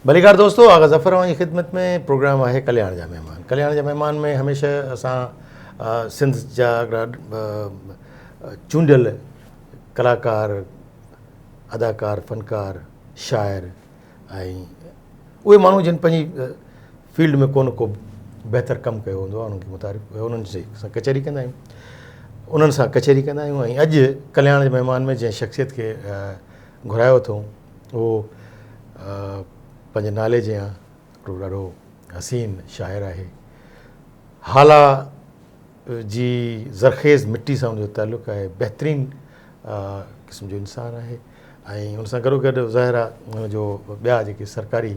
भलीकार दोस्तों, आगा ज़फ़र जी ख़िदमत में प्रोग्राम है कल्याण जा मेहमान। कल्याण जा मेहमान में हमेशह असां सिंध जा चूंडियल कलाकार, अदाकार, फ़नकार, शाइर ऐं उहे माण्हू जिन पंहिंजी फील्ड में को बहितर कमु कयो हूंदो आहे, उन्हनि खे मुतारिफ़ उन्हनि सां कचहरी कंदा आहियूं, उन्हनि सां कचहरी कंदा आहियूं। ऐं अॼु कल्याण जे महिमान में जंहिं शख़्सियत खे घुरायो अथऊं उहो पंहिंजे नाले जे हिकिड़ो ॾाढो हसीन शाइर आहे। हाला जी ज़रख़ेज़ मिट्टी सां हुनजो तालुक़ु आहे, बहितरीनु क़िस्म जो इंसानु आहे। ऐं हुन सां गॾोगॾु ज़ाहिर आहे हुनजो ॿिया जेके सरकारी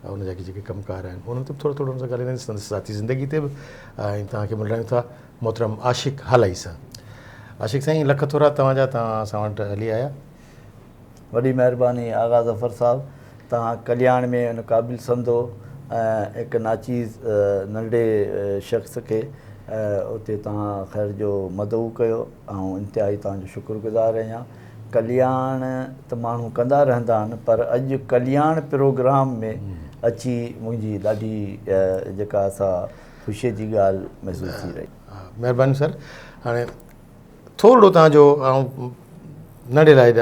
हुनजा जेके कमकार आहिनि उन्हनि ते थोरो हुन सां ॻाल्हाईंदासीं, संदसि ज़ाती ज़िंदगी ते बि। ऐं तव्हांखे मिलायूं था मोहतरम आशिक़ हालाई सां। आशिक़ साईं, लख थोरा तव्हां असां वटि हली आया। वॾी महिरबानी आगा ज़फ़र साहब, तव्हां कल्याण में उन क़ाबिल सम्झो हिकु नाचीज़ नंढे शख़्स खे उते तव्हां ख़ैर जो मदऊ कयो ऐं इंतिहाई तव्हांजो शुक्रगुज़ार आहियां। कल्याण त माण्हू कंदा रहंदा आहिनि, पर अॼु कल्याण प्रोग्राम में अची मुंहिंजी ॾाढी जेका असां ख़ुशीअ जी ॻाल्हि महसूसु थी रही। महिरबानी सर। हाणे थोरो तव्हांजो ऐं नंढे लाइ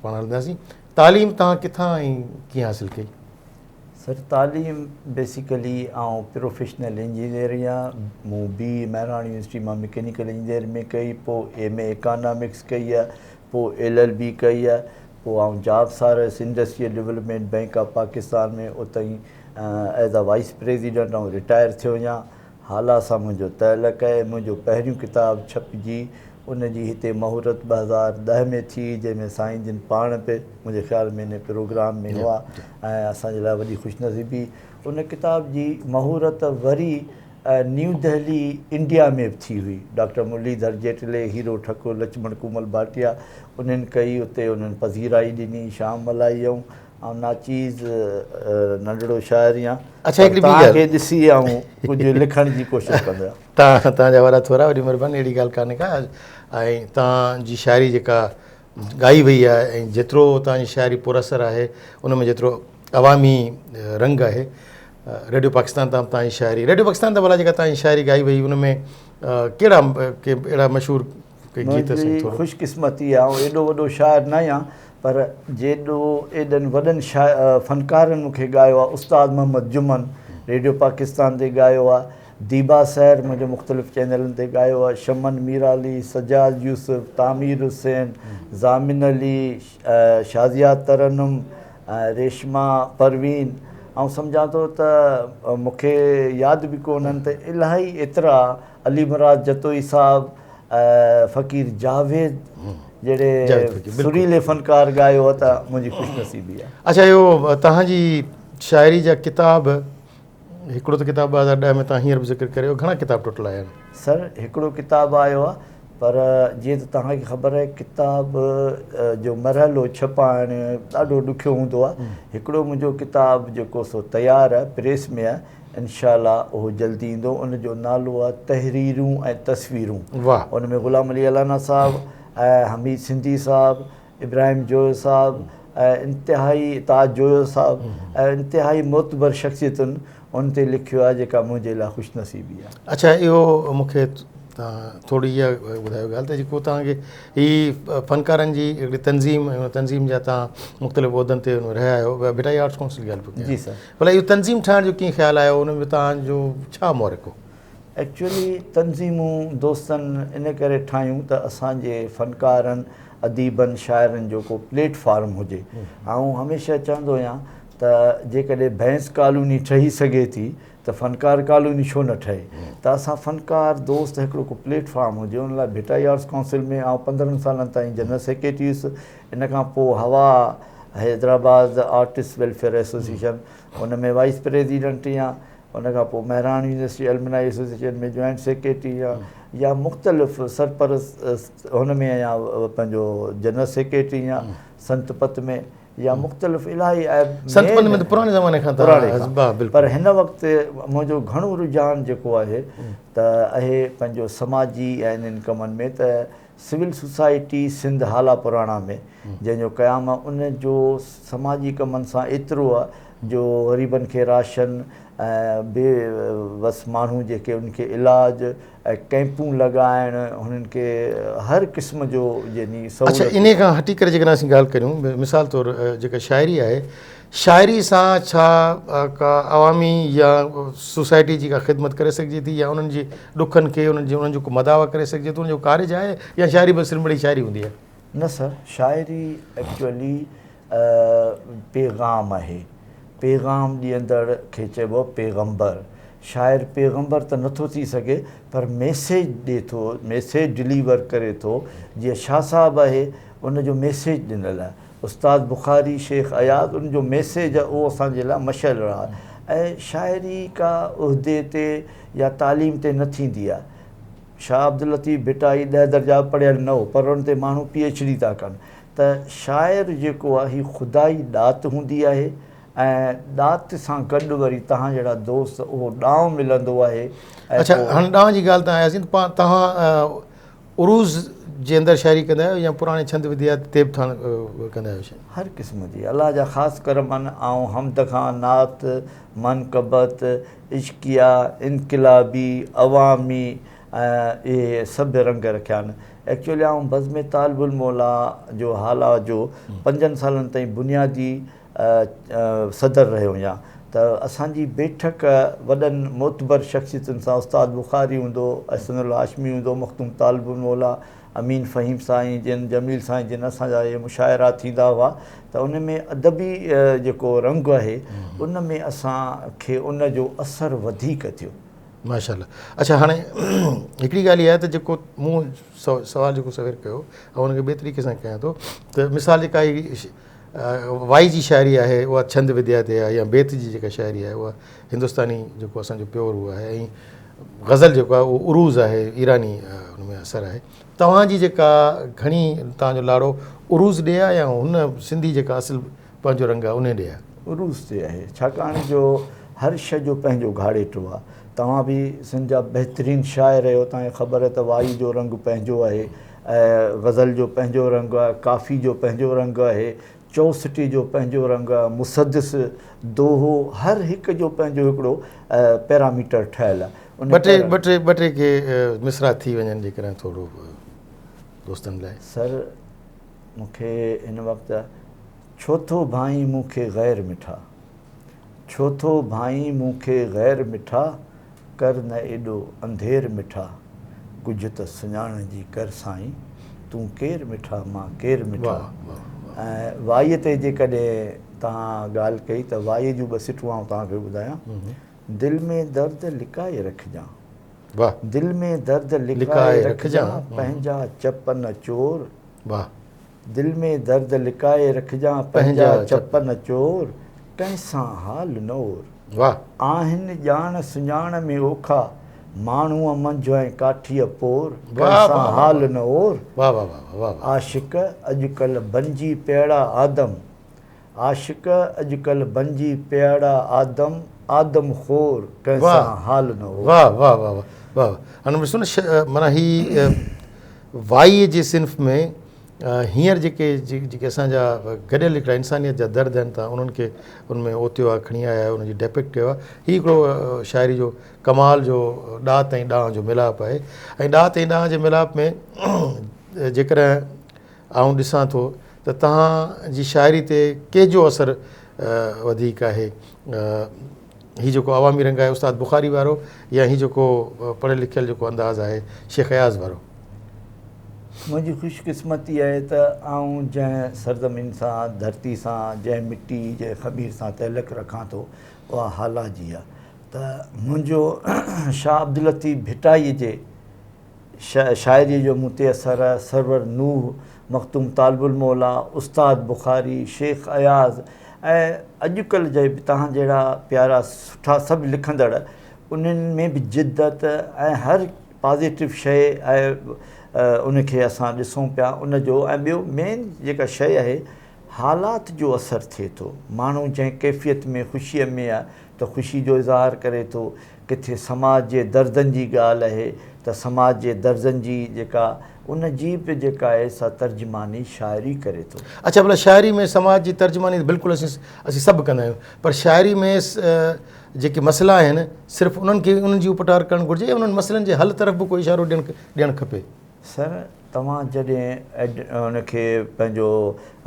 पाण हलंदासीं, तालीम तव्हां किथां ऐं कीअं हासिलु कई? सर, तालीम बेसिकली आउं प्रोफेशनल इंजीनियर आहियां। मूं BE महिराण यूनिवर्सिटी मां मैकेनिकल इंजीनियर में कई, पोइ MA इकोनॉमिक्स कई आहे, पोइ LLB कई आहे, पोइ आउं जॉब सारस industrial development bank of Pakistan में उतां ई एज़ अ वाइस प्रेसिडेंट ऐं रिटायर थियो आहियां। हाला सां मुंहिंजो तअलुक़ु आहे। मुंहिंजो पहिरियों किताबु छपिजी उनजी हिते महूरत 2010 में थी, जंहिंमें साईं जिन पाण पे मुंहिंजे ख़्याल में इन प्रोग्राम में हुआ ऐं असांजे लाइ वॾी ख़ुशनसीबी। उन किताब जी महूरत वरी न्यू दिल्ली इंडिया में बि थी हुई। डॉक्टर मुरलीधर जेटले, हीरो ठको, लक्ष्मण कुमल भाटिया उन्हनि कई, उते उन्हनि पज़ीराई ॾिनी, शाम मल्हाई। ऐं नाचीज़ नंढड़ो शाइर आहियां। अच्छा, हिकिड़ी तव्हांखे ॾिसी ऐं कुझु लिखण जी कोशिशि कंदो आहियां। तव्हांजा वॾा थोरा, वॾी महिरबानी, अहिड़ी ॻाल्हि कान्हे का। ऐं तव्हांजी शाइरी जेका ॻाई वई आहे ऐं जेतिरो तव्हांजी शाइरी पुरअसर आहे उन में जेतिरो अवामी रंग आहे, रेडियो पाकिस्तान तां तव्हांजी शाइरी, रेडियो पाकिस्तान तां भला जेका तव्हांजी शाइरी ॻाई वई उन में कहिड़ा अहिड़ा मशहूरु गीत? ख़ुशकिस्मती आहे, ऐं एॾो वॾो शाइर न आहियां, पर जेॾो एॾनि वॾनि फ़नकारनि मूंखे ॻायो आहे। उस्ताद मोहम्मद जुमन रेडियो पाकिस्तान ते ॻायो आहे, दीबा सैर मुंहिंजो मुख़्तलिफ़ चैनलनि ते ॻायो आहे, शमन मीराली, सजाद यूसुफ, तामीर हुसैन, ज़ामिन अली, शाज़िया तरन्नुम, रेशमा परवीन। ऐं सम्झां थो त मूंखे यादि बि कोन्हनि त इलाही एतिरा, अली मुराद जतोई साहब, फ़क़ीर जावेद जहिड़े सुरीले फ़नकार ॻायो आहे, त मुंहिंजी ख़ुशनसीबी आहे। अच्छा, इहो तव्हांजी शाइरी जा किताब, हिकिड़ो त किताब 2010 में तव्हां हींअर बि ज़िक्र करियो, घणा किताब टोटल आया आहिनि? सर, हिकिड़ो किताबु आयो आहे, पर जीअं त तव्हांखे ख़बर आहे किताब जो मरहलो छपाइणु ॾाढो ॾुखियो हूंदो आहे। हिकिड़ो मुंहिंजो किताबु जेको सो तयारु आहे, प्रेस में आहे, इंशाअल्लाह उहो जल्दी ईंदो। उनजो नालो आहे तहरीरूं ऐं तस्वीरूं। वाह! उन में ग़ुलाम अली अलाना साहब ऐं हमीद सिंधी साहब, इब्राहिम जोयो साहब ऐं इंतिहाई ताज जोयो साहब ऐं इंतिहाई मोतबर शख़्सियतुनि उन ते लिखियो आहे, जेका मुंहिंजे लाइ ख़ुशनसीबी आहे। अच्छा, इहो मूंखे तव्हां थोरी इहा ॿुधायो ॻाल्हि त जेको तव्हांखे हीअ फ़नकारनि जी हिकिड़ी तंज़ीम, तंज़ीम जा तव्हां मुख़्तलिफ़ उहिदनि ते रहिया आहियो, भिटाई आर्ट्स काउंसिल जी ॻाल्हि पियो कयां। जी सर। भला इहो तंज़ीम ठाहिण जो कीअं ख़्यालु आयो, उन में तव्हांजो छा महरक हो? एक्चुअली तंज़ीमूं दोस्तनि इन करे ठाहियूं त असांजे फ़नकारनि, अदीबनि, शाइरनि जो को प्लेटफॉर्म हुजे। ऐं हमेशह चवंदो आहियां त जेकॾहिं भैंस कॉलोनी ठही सघे थी त फ़नकार कॉलोनी छो न ठहे। त असां फ़नकार दोस्त हिकिड़ो को प्लेटफॉर्म हुजे, उन लाइ भिटाई आर्ट्स काउंसिल में 15 सालनि ताईं जनरल सेक्रेटरी हुयुसि। इन खां पोइ हवा हैदराबाद आर्टिस्ट वेलफेयर एसोसिएशन, उन में वाइस प्रेसिडेंट आहियां। उन खां पोइ महिराण यूनिवर्सिटी एलुमनाई एसोसिएशन में जॉइंट सेक्रेटरी आहियां, या मुख़्तलिफ़ सरपरस्त हुन में आहियां, पंहिंजो जनरल सेक्रेटरी आहियां संतपत में, या मुख़्तलिफ़ इलाही पुराणे ज़माने खां। पर हिन वक़्तु मुंहिंजो घणो रुझान जेको आहे त आहे पंहिंजो समाजी ऐं इन्हनि कमनि में, त सिविल सोसाइटी सिंध हाला पुराणा में जंहिंजो क़याम आहे, उन जो समाजी कमनि सां एतिरो आहे जो ग़रीबनि खे राशन बेवस माण्हू जेके उनखे इलाज ऐं कैंपूं लॻाइण हुननि खे हर क़िस्म जो यानी अच्छा, इन खां हटी करे जेकॾहिं असीं ॻाल्हि करियूं मिसाल तौरु जेका शाइरी आहे, शाइरी सां छा का अवामी या सोसाइटी जी का ख़िदमत करे सघिजे थी, या उन्हनि जी ॾुखनि खे उन्हनि जो को मदावा करे सघिजे थो, उनजो कार्य आहे, या शाइरी बसि सिर्फ़ु शाइरी हूंदी आहे? न सर, शाइरी एक्चुअली पैगाम आहे, पैगाम ॾींदड़ खे चइबो पैगम्बर। शाइर पैगम्बर त नथो थी सघे पर मैसेज ॾिए थो, मैसेज डिलीवर करे थो। जीअं शाह साहबु आहे उनजो मैसेज ॾिनल आहे, उस्ताद बुखारी शेख अयाज़ उनजो मैसेज आहे उहो असांजे लाइ मशल रहा। ऐं शाइरी का उहिदे ते या तालीम ते न थींदी आहे। शाह अब्दुल लतीफ़ भिटाई 10 दर्जा पढ़ियल न हो पर उन ते माण्हू PhD था कनि। त शाइर जेको आहे हीअ ख़ुदाई ॾात हूंदी आहे ऐं ॾात सां गॾु वरी तव्हां जहिड़ा दोस्त उहो ॾांहुं मिलंदो आहे। अच्छा, हाणे ॾांहुं जी ॻाल्हि तां आयासीं त तव्हां उरूज़ जे अंदरि शाइरी कंदा आहियो या पुराणे छंद विद्या ते बि कंदा आहियो? हर क़िस्म जी अलाह जा ख़ासि करमन ऐं हमद खां नात, मनक़बत, इश्किया, इनक़िलाबी, अवामी इहे सभु रंग रखिया आहिनि। एक्चुअली आउं बज़्म तालिबुल मौला जो हाला जो 5 सालनि ताईं बुनियादी सदर रहियो आहियां। त असांजी बैठक वॾनि मोतबर शख़्सियतुनि सां उस्ताद बुखारी हूंदो, अहसनुल हाशमी हूंदो, मख़्तूम तालिबुल मौला, अमीन फ़हीम साईं जिन, जमील साईं जिन, असांजा इहे मुशाइरा थींदा हुआ। त उन में अदबी जेको रंग आहे उन में असांखे उनजो असरु वधीक थियो। माशाल्लाह। अच्छा, हाणे हिकिड़ी ॻाल्हि इहा आहे त जेको मूं सवाल जेको सवेर कयो ऐं हुनखे ॿिए तरीक़े सां कयां थो त मिसाल जेका वाई जी शाइरी आहे उहा छंद विद्या ते आहे, या बेत जी जेका शाइरी आहे उहा हिंदुस्तानी जेको असांजो प्योर उहा आहे, ऐं ग़ज़ल जेको आहे उहो उरूज़ आहे, ईरानी हुन में असरु आहे। तव्हांजी जेका घणी तव्हांजो लाड़ो उरूज़ ॾे आहे या हुन सिंधी जेका असुलु पंहिंजो रंग आहे उन ॾे आहे? उरूज़ ते आहे, छाकाणि जो हर शइ जो पंहिंजो घाड़ेटो आहे। तव्हां बि सिंध जा बहितरीनु शाइर आहियो, तव्हांखे ख़बर आहे त वाई जो रंग पंहिंजो आहे, ऐं ग़ज़ल जो पंहिंजो रंग आहे, काफ़ी जो पंहिंजो रंग आहे, चौसठी जो पंहिंजो रंग आहे, मुसदिस, दोहो, हर हिक जो पंहिंजो हिकिड़ो पैरामीटर ठहियलु आहे। ॿ टे के मिसरा थी वञनि जेकॾहिं थोरो दोस्तनि लाइ। सर मूंखे हिन वक़्तु छो थो भाई मूंखे ग़ैर मिठा, छो थो भाई मूंखे ग़ैर मिठा, कर न एॾो अंधेर मिठा, कुझु त सुञाण जी कर साईं, तूं केरु मिठा मां केरु मिठा। ऐं वाईअ ते जेकॾहिं तव्हां ॻाल्हि कई त वाईअ जूं 2 सिटूं आउं तव्हांखे ॿुधायां। दिलि में दर्द लिकाए रखजांइ, वाह, दिलि में दर्द लिकाए रखजांइ, पंहिंजा चपन चोर, वाह, दिलि में दर्द लिकाए रखजांइ, पंहिंजा चपन चोर, कंहिंसां हाल न ओर, वाह, आहिनि ॼाण सुञाण में ओखा, माण्हूअ मंझि ऐं काठीअ पोर, कंहिंसां हाल न ओर, वाह वाह वाह वाह। आशिक़ अॼुकल्ह बणिजी पिया आदम, आशिक़ अॼुकल्ह बणिजी पिया आदम, आदम खोर, कंहिंसां हाल न ओर। वाह वाह वाह वाह वाह। हाणे ॾिसो न, माना ही वाईअ जे सिंफ़ में हींअर जेके असांजा गॾियल हिकिड़ा इंसानियत जा दर्द आहिनि, तव्हां उन्हनि खे उनमें ओतियो आहे, खणी आया आहियो, उनजी डेपिक्ट कयो आहे। हीउ हिकिड़ो शाइरी जो कमाल जो ॾात ऐं ॾांहुं जो मिलाप आहे। ऐं ॾात ऐं ॾांहुं जे मिलाप में जेकॾहिं आउं ॾिसां थो त तव्हांजी शाइरी ते कंहिंजो असरु वधीक आहे? हीउ जेको अवामी रंग आहे उस्ताद बुखारी वारो, या हीउ जेको पढ़ियल लिखियल जेको अंदाज़ आहे शेख अयाज़ वारो? मुंहिंजी ख़ुशकिस्मती आहे त आउं जंहिं सरज़मीन सां, धरती सां, जंहिं मिटी जे ख़मीर सां तहलक रखां थो उहा हाला जी आहे। त मुंहिंजो शाह अब्दुल लतीफ़ भिटाईअ जे शाइरीअ जो मूं ते असरु आहे। सरवर नूह, मख़्तूम तालिबुल मौला, उस्ताद बुखारी, शेख अयाज़, ऐं अॼुकल्ह जे बि तव्हां जहिड़ा प्यारा सुठा सभु लिखंदड़, उन्हनि में बि जिद्दत ऐं हर पॉज़िटिव शइ ऐं उनखे असां ॾिसूं पिया उनजो। ऐं ॿियो मेन जेका शइ आहे, हालात जो असरु थिए थो। माण्हू जंहिं कैफ़ियत में ख़ुशीअ में आहे त ख़ुशी जो इज़हार करे थो, किथे समाज जे दर्दनि जी ॻाल्हि आहे त समाज जे दर्दनि जी जेका उन जी बि जेका आहे सा तर्जमानी शाइरी करे थो। अच्छा, भला शाइरी में समाज जी तर्जमानी बिल्कुलु असीं सभु कंदा आहियूं, पर शाइरी में जेके मसइला आहिनि सिर्फ़ु उन्हनि खे उन्हनि जी उपटार करणु घुरिजे या उन्हनि मसइलनि जे हल तरफ़ बि कोई इशारो ॾियणु खपे? सर, तव्हां जॾहिं उनखे पंहिंजो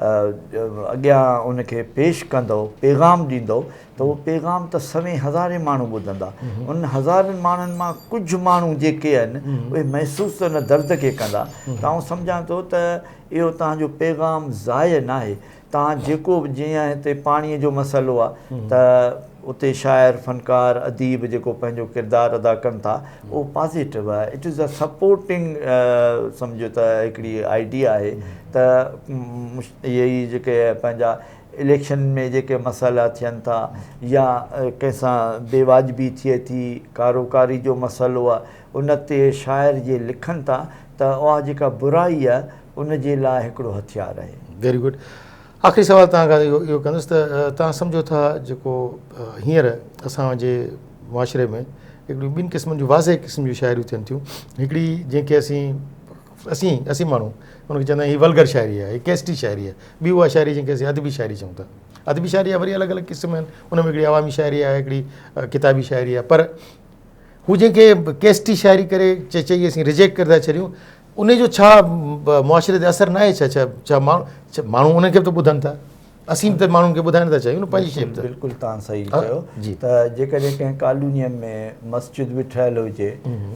अॻियां उनखे पेश कंदव, पैगाम ॾींदव, त उहो पैगाम त सवें हज़ारे माण्हू ॿुधंदा। उन हज़ारनि माण्हुनि मां कुझु माण्हू जेके आहिनि उहे महसूसु त उन दर्द खे कंदा। त आउं सम्झां थो त इहो तव्हांजो पैगाम ज़ाय न आहे। तव्हां जेको बि जीअं हिते पाणीअ जो मसइलो आहे त उते शाइर, फ़नकार, अदीब जेको पंहिंजो किरदारु अदा कनि था उहो पॉज़िटिव आहे। इट इज़ अ सपोर्टिंग सम्झो त हिकिड़ी आइडिया आहे त इहे ई जेके पंहिंजा इलेक्शन में जेके मसइला थियनि था या कंहिंसां बेवाजिबी थिए थी, कारोकारी जो मसइलो आहे, उन ते शाइर जे लिखनि था त उहा जेका बुराई आहे उन जे लाइ हिकिड़ो हथियार आहे। Very good. आख़िरी सवाल तव्हां खां इहो कंदुसि त तव्हां सम्झो था जेको हींअर असांजे मुआशिरे में हिकिड़ियूं ॿिनि क़िस्मनि जूं वाज़े क़िस्म जूं शाइरियूं थियनि थियूं। हिकिड़ी जंहिंखे असीं माण्हू हुनखे चवंदा आहियूं हीअ वल्गर शाइरी आहे, हीअ कैस्टी शाइरी आहे। ॿी उहा शाइरी जंहिंखे असीं अदबी शाइरी चऊं था। अदबी शाइरी जा वरी अलॻि अलॻि क़िस्म आहिनि, उन में हिकिड़ी अवामी शाइरी आहे, हिकिड़ी किताबी शाइरी आहे। पर हू जंहिंखे कैस्टी शाइरी करे चई असीं रिजेक्ट करे था छॾियूं, उन जो छा मुआशिरे ते असरु न आहे? छा माण्हू उनखे बि त ॿुधनि था, असीं बि त माण्हुनि खे ॿुधाइण था चाहियूं न पंहिंजी शइ। बिल्कुलु तव्हां सही चयो त जेकॾहिं कंहिं कॉलोनीअ में मस्जिद बि ठहियलु हुजे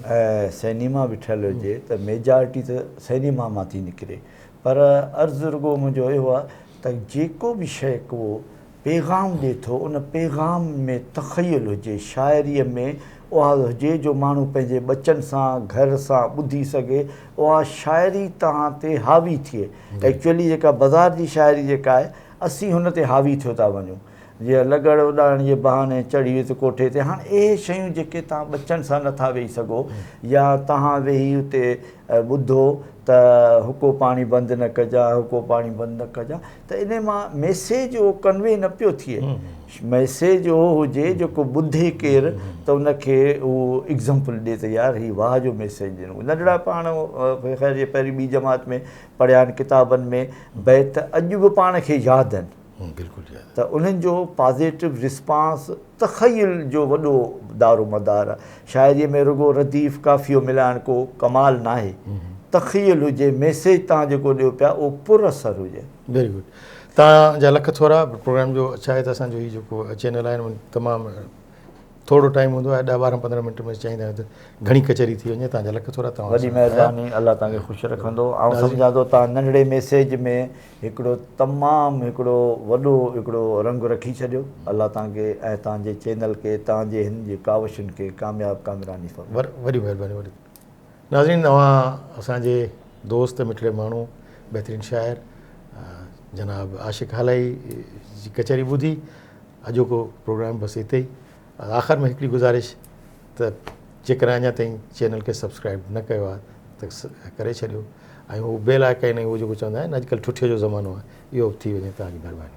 ऐं सिनेमा बि ठहियलु हुजे त मेजॉरिटी त सिनेमा मां थी निकिरे। पर अर्ज़ु रुॻो मुंहिंजो इहो आहे त जेको बि शइ को पैगाम ॾिए थो उन पैगाम में तख़यल हुजे, शाइरीअ में उहा हुजे जो माण्हू पंहिंजे बचनि सां, घर सां ॿुधी सघे, उहा शाइरी तव्हां ते हावी थिए। एक्चुअली जेका बाज़ार जी शाइरी जेका आहे असीं हुन ते हावी थियो था वञूं। जीअं लगड़ उॾाइण जे बहाने चढ़ी वियुसि कोठे ते। हाणे इहे शयूं जेके तव्हां बचनि सां नथा वेही सघो या तव्हां वेही उते ॿुधो त हुको पाणी बंदि न कजां, हुको पाणी बंदि न कजां, त इन मां मैसेज उहो कन्वे न पियो थिए। मैसेज उहो हुजे जेको ॿुधे केरु त उनखे उहो एग्ज़ाम्पल ॾिए त यार हीउ वाह जो मैसेज ॾिनो। नंढड़ा पाण ख़ैर जे पहिरीं ॿी जमात में पढ़िया आहिनि किताबनि में बैत अॼु बि पाण खे यादि आहिनि। बिल्कुलु त उन्हनि जो पॉज़िटिव रिस्पॉन्स तख़यल जो वॾो दारो मदार आहे। शाइरीअ में रुॻो रदीफ़ काफ़ियो मिलाइण को कमाल न आहे। तख़यल हुजे, मैसेज तव्हां जेको ॾियो पिया उहो पुरअसर हुजे। Very good. तव्हांजा लख थोरा। प्रोग्राम जो छा आहे त असांजो हीउ जेको चैनल आहे न तमामु थोरो टाइम हूंदो आहे, 10-12-15 मिंट में चाहींदा आहियूं त घणी कचहरी थी वञे। तव्हांजा लख थोरा। तव्हां वॾी महिरबानी, अलाह तव्हांखे ख़ुशि रखंदो। ऐं सम्झां थो तव्हां नंढड़े मैसेज में हिकिड़ो तमामु हिकिड़ो वॾो हिकिड़ो रंग रखी छॾियो। अलाह तव्हांखे ऐं तव्हांजे चैनल खे, तव्हांजे हिन जी कावशुनि खे कामयाबु कामरानी फरमाए। वॾी महिरबानी। वॾी नाज़रीन, तव्हां असांजे दोस्त मिठड़े माण्हू बहितरीनु शाइर जनाब आशिक़ हालाई जी कचहरी ॿुधी। अॼोको प्रोग्राम बसि हिते ई। आख़िर में हिकिड़ी गुज़ारिश त जेकर अञा ताईं चैनल खे सब्सक्राइब न कयो आहे त करे छॾियो ऐं उहो बेल आइकन उहो जेको चवंदा आहिनि अॼुकल्ह ठुठियो जो ज़मानो आहे, इहो बि थी वञे। तव्हांजी महिरबानी।